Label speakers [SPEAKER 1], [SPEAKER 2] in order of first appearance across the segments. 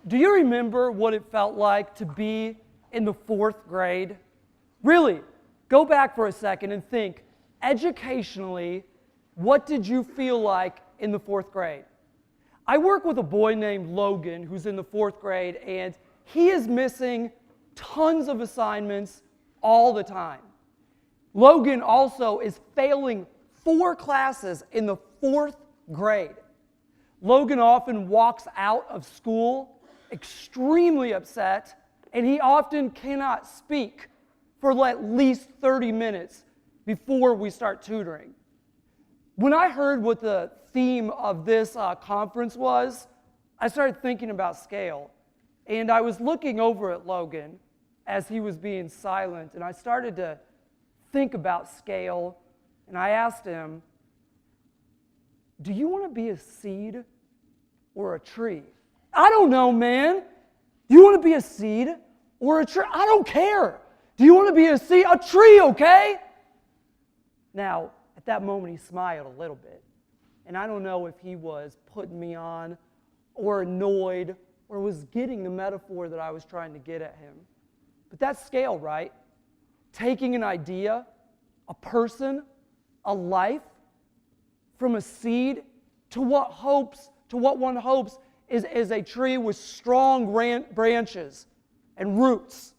[SPEAKER 1] Do you remember what it felt like to be in the 4th grade? Really, go back for a second and think, educationally, what did you feel like in the 4th grade? I work with a boy named Logan who's in the 4th grade, and he is missing tons of assignments all the time. Logan also is failing 4 classes in the 4th grade. Logan often walks out of school extremely upset, and he often cannot speak for at least 30 minutes before we start tutoring. When I heard what the theme of this conference was, I started thinking about scale. And I was looking over at Logan as he was being silent, and I started to think about scale, and I asked him, do you want to be a seed or a tree? I don't know, man. Do you want to be a seed or a tree? I don't care. Do you want to be a seed? A tree, okay? Now, at that moment, he smiled a little bit. And I don't know if he was putting me on or annoyed or was getting the metaphor that I was trying to get at him. But that's scale, right? Taking an idea, a person, a life, from a seed to what one hopes is a tree with strong branches and roots.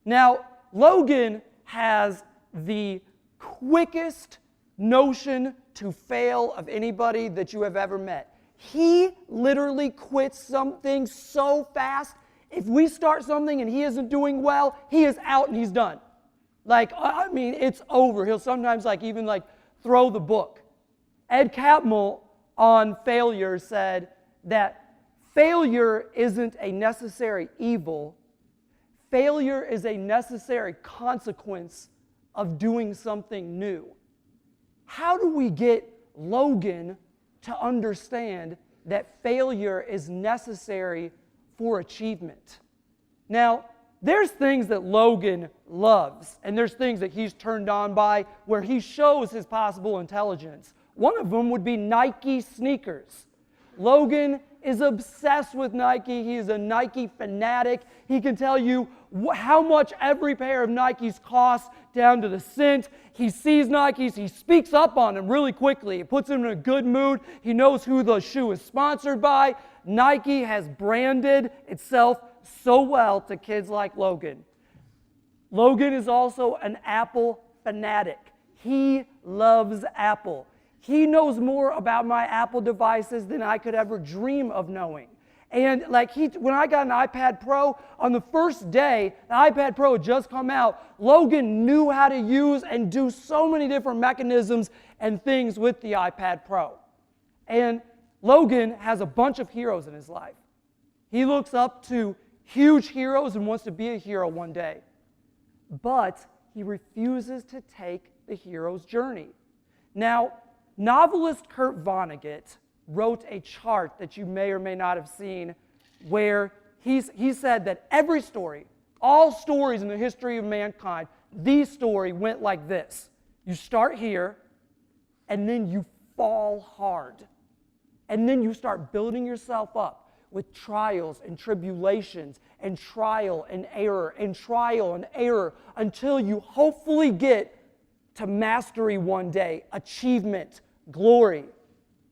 [SPEAKER 1] Now, Logan has the quickest notion to fail of anybody that you have ever met. He literally quits something so fast. If we start something and he isn't doing well, he is out and he's done. It's over. He'll sometimes even throw the book. Ed Catmull on failure said that failure isn't a necessary evil. Failure is a necessary consequence of doing something new. How do we get Logan to understand that failure is necessary for achievement? Now, there's things that Logan loves, and there's things that he's turned on by where he shows his possible intelligence. One of them would be Nike sneakers. Logan is obsessed with Nike. He is a Nike fanatic. He can tell you how much every pair of Nikes costs down to the cent. He sees Nikes. He speaks up on them really quickly. It puts him in a good mood. He knows who the shoe is sponsored by. Nike has branded itself so well to kids like Logan. Logan is also an Apple fanatic. He loves Apple. He knows more about my Apple devices than I could ever dream of knowing. And when I got an iPad Pro, on the first day, the iPad Pro had just come out, Logan knew how to use and do so many different mechanisms and things with the iPad Pro. And Logan has a bunch of heroes in his life. He looks up to huge heroes and wants to be a hero one day. But he refuses to take the hero's journey. Now, novelist Kurt Vonnegut wrote a chart that you may or may not have seen where he said that every story, all stories in the history of mankind, the story went like this. You start here, and then you fall hard. And then you start building yourself up with trials and tribulations and trial and error until you hopefully get to mastery one day, achievement, glory.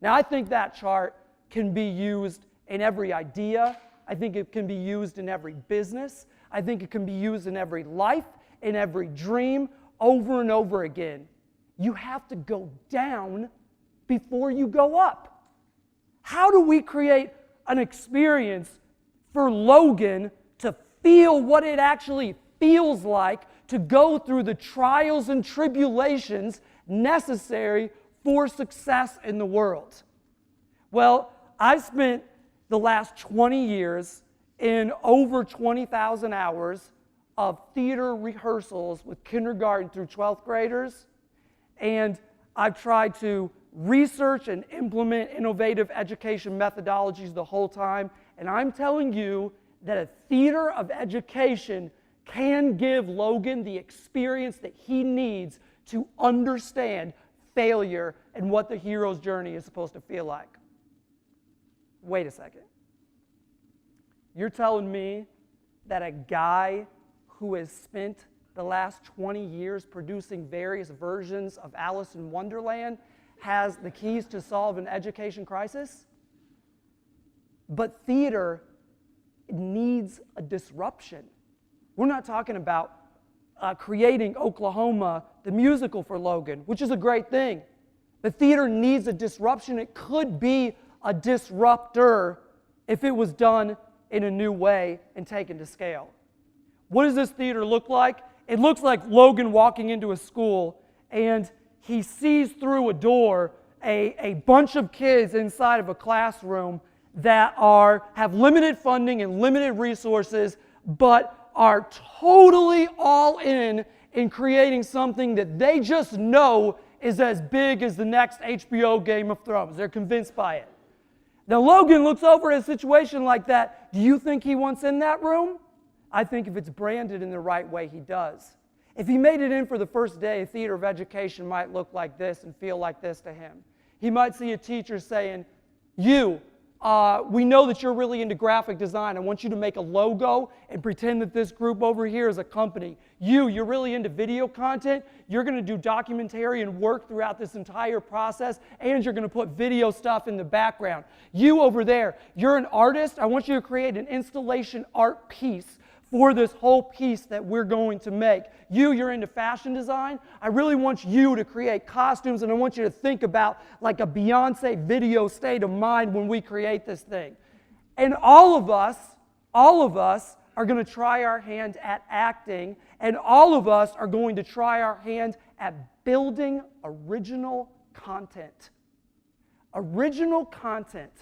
[SPEAKER 1] Now, I think that chart can be used in every idea. I think it can be used in every business. I think it can be used in every life, in every dream, over and over again. You have to go down before you go up. How do we create an experience for Logan to feel what it actually feels like to go through the trials and tribulations necessary for success in the world? Well, I've spent the last 20 years in over 20,000 hours of theater rehearsals with kindergarten through 12th graders, and I've tried to research and implement innovative education methodologies the whole time, and I'm telling you that a theater of education can give Logan the experience that he needs to understand failure and what the hero's journey is supposed to feel like. Wait a second. You're telling me that a guy who has spent the last 20 years producing various versions of Alice in Wonderland has the keys to solve an education crisis? But theater needs a disruption. We're not talking about creating Oklahoma, the musical for Logan, which is a great thing. The theater needs a disruption. It could be a disruptor if it was done in a new way and taken to scale. What does this theater look like? It looks like Logan walking into a school, and he sees through a door a bunch of kids inside of a classroom that have limited funding and limited resources, but are totally all in creating something that they just know is as big as the next HBO Game of Thrones. They're convinced by it. Now Logan looks over at a situation like that. Do you think he wants in that room? I think if it's branded in the right way, he does. If he made it in for the first day, a theater of education might look like this and feel like this to him. He might see a teacher saying, we know that you're really into graphic design. I want you to make a logo and pretend that this group over here is a company. You're really into video content. You're going to do documentarian work throughout this entire process, and you're going to put video stuff in the background. You over there, you're an artist. I want you to create an installation art piece for this whole piece that we're going to make. You're into fashion design. I really want you to create costumes, and I want you to think about like a Beyonce video state of mind when we create this thing. And all of us are going to try our hand at acting, and all of us are going to try our hand at building original content. Original content.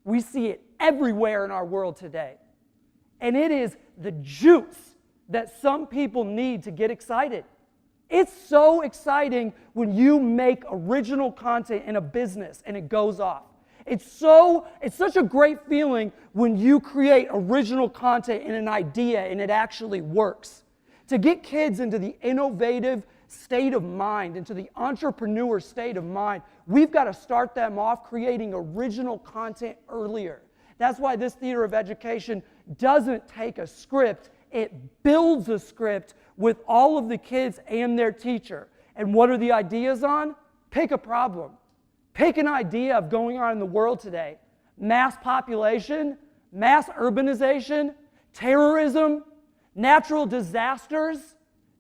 [SPEAKER 1] We see it everywhere in our world today. And it is the juice that some people need to get excited. It's so exciting when you make original content in a business and it goes off. It's such a great feeling when you create original content in an idea and it actually works. To get kids into the innovative state of mind, into the entrepreneur state of mind, we've got to start them off creating original content earlier. That's why this theater of education doesn't take a script, it builds a script with all of the kids and their teacher. And what are the ideas on? Pick a problem. Pick an idea of going on in the world today. Mass population, mass urbanization, terrorism, natural disasters.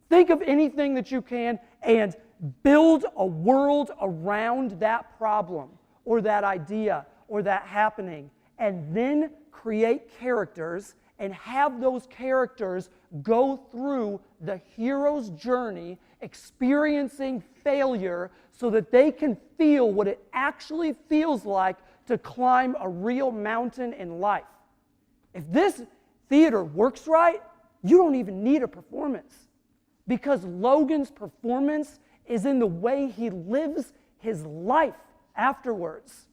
[SPEAKER 1] Think of anything that you can and build a world around that problem or that idea or that happening. And then create characters and have those characters go through the hero's journey, experiencing failure so that they can feel what it actually feels like to climb a real mountain in life. If this theater works right, you don't even need a performance, because Logan's performance is in the way he lives his life afterwards.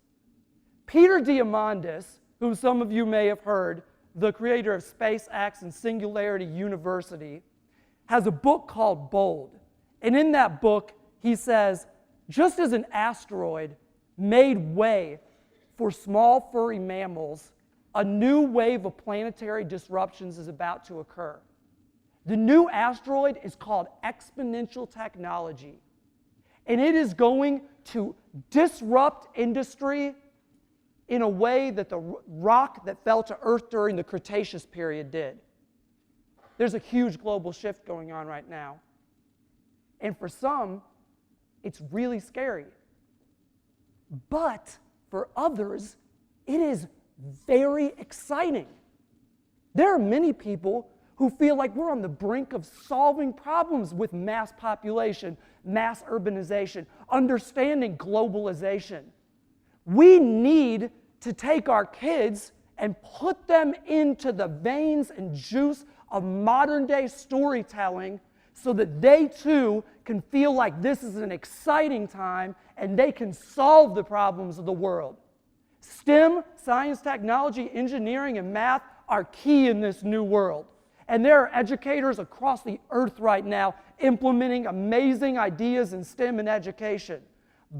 [SPEAKER 1] Peter Diamandis, whom some of you may have heard, the creator of SpaceX and Singularity University, has a book called Bold. And in that book, he says, just as an asteroid made way for small furry mammals, a new wave of planetary disruptions is about to occur. The new asteroid is called exponential technology, and it is going to disrupt industry in a way that the rock that fell to Earth during the Cretaceous period did. There's a huge global shift going on right now. And for some, it's really scary. But for others, it is very exciting. There are many people who feel like we're on the brink of solving problems with mass population, mass urbanization, understanding globalization. We need to take our kids and put them into the veins and juice of modern day storytelling so that they too can feel like this is an exciting time and they can solve the problems of the world. STEM, science, technology, engineering, and math are key in this new world. And there are educators across the earth right now implementing amazing ideas in STEM and education.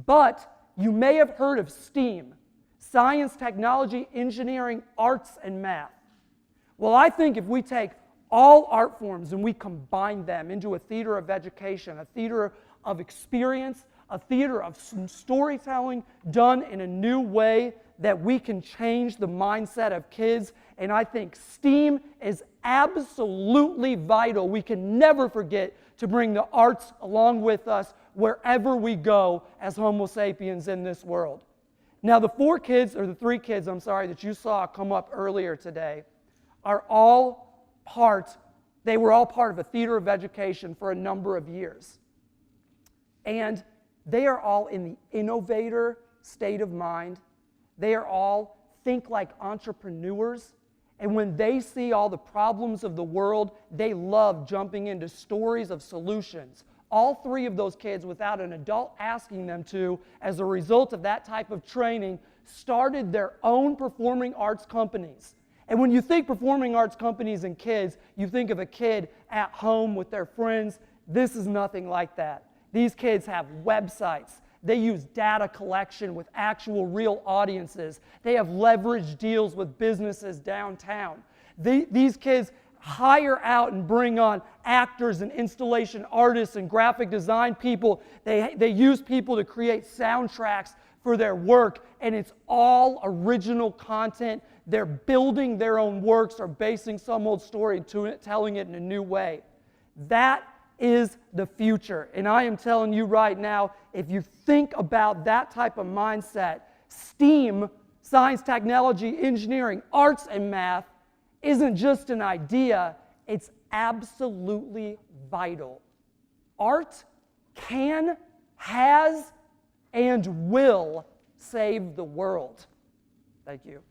[SPEAKER 1] But you may have heard of STEAM, science, technology, engineering, arts, and math. Well, I think if we take all art forms and we combine them into a theater of education, a theater of experience, a theater of storytelling done in a new way, that we can change the mindset of kids. And I think STEAM is absolutely vital. We can never forget to bring the arts along with us wherever we go as Homo sapiens in this world. Now, the three kids, that you saw come up earlier today are all they were all part of a theater of education for a number of years. And they are all in the innovator state of mind. They are all think like entrepreneurs. And when they see all the problems of the world, they love jumping into stories of solutions. All three of those kids, without an adult asking them to, as a result of that type of training, started their own performing arts companies. And when you think performing arts companies and kids, you think of a kid at home with their friends. This is nothing like that. These kids have websites. They use data collection with actual real audiences. They have leveraged deals with businesses downtown. These kids hire out and bring on actors and installation artists and graphic design people. They use people to create soundtracks for their work, and it's all original content. They're building their own works or basing some old story to it, telling it in a new way. That is the future. And I am telling you right now, if you think about that type of mindset, STEAM, science, technology, engineering, arts, and math, isn't just an idea, it's absolutely vital. Art can, has, and will save the world. Thank you.